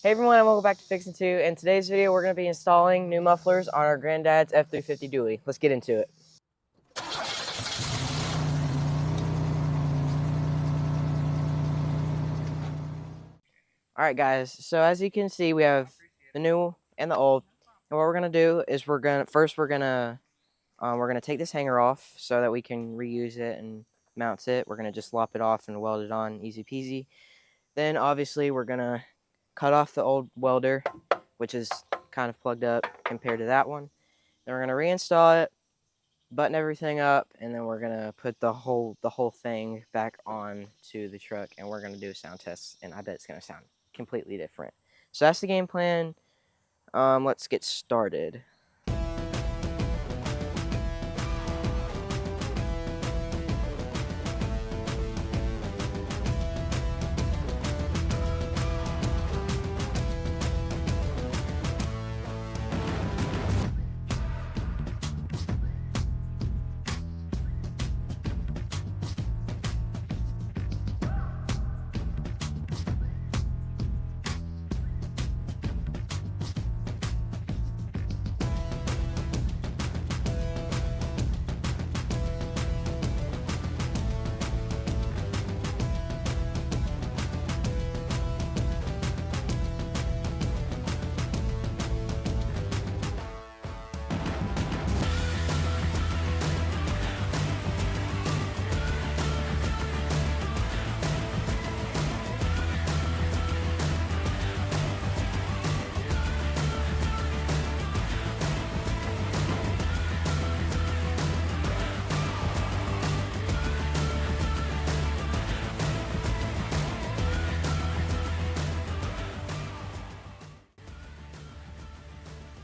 Hey everyone, and welcome back to Fixin Two. In today's video, we're going to be installing new mufflers on our granddad's F350 dually. Let's get into it. Alright guys, so as you can see, we have the new and the old. And what we're going to do is we're going to take this hanger off so that we can reuse it and mount it. We're going to just lop it off and weld it on easy peasy. Then obviously we're going to cut off the old welder, which is kind of plugged up compared to that one. Then we're going to reinstall it, button everything up, and then we're going to put the whole thing back on to the truck, and we're going to do a sound test, and I bet it's going to sound completely different. So that's the game plan. Let's get started.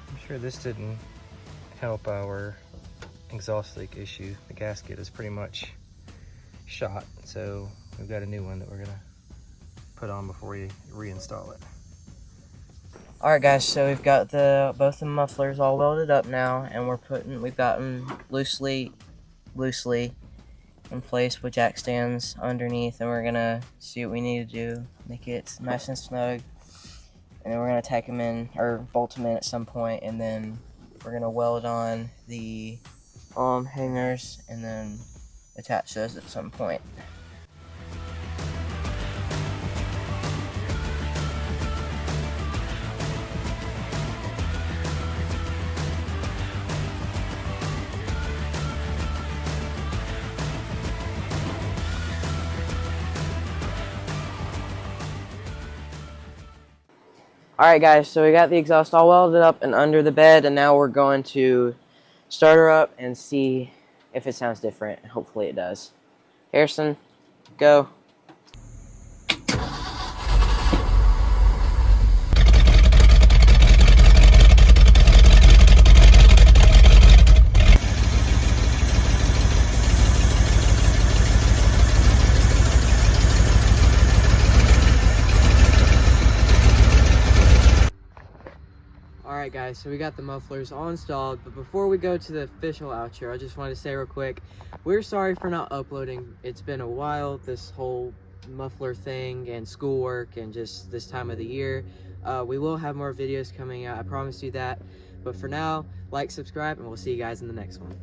I'm sure this didn't help our exhaust leak issue. The gasket is pretty much shot, so we've got a new one that we're gonna put on before we reinstall it. Alright guys, so we've got both the mufflers all welded up now, and we've got them loosely in place with jack stands underneath, and we're gonna see what we need to do, make it nice and snug. And then we're going to tack them in, or bolt them in at some point, and then we're going to weld on the hangers and then attach those at some point. Alright guys, so we got the exhaust all welded up and under the bed, and now we're going to start her up and see if it sounds different. Hopefully it does. Harrison, go. Alright guys, so we got the mufflers all installed, but before we go to the official outro, I just wanted to say real quick, we're sorry for not uploading. It's been a while, this whole muffler thing and schoolwork and just this time of the year. We will have more videos coming out, I promise you that. But for now, like, subscribe, and we'll see you guys in the next one.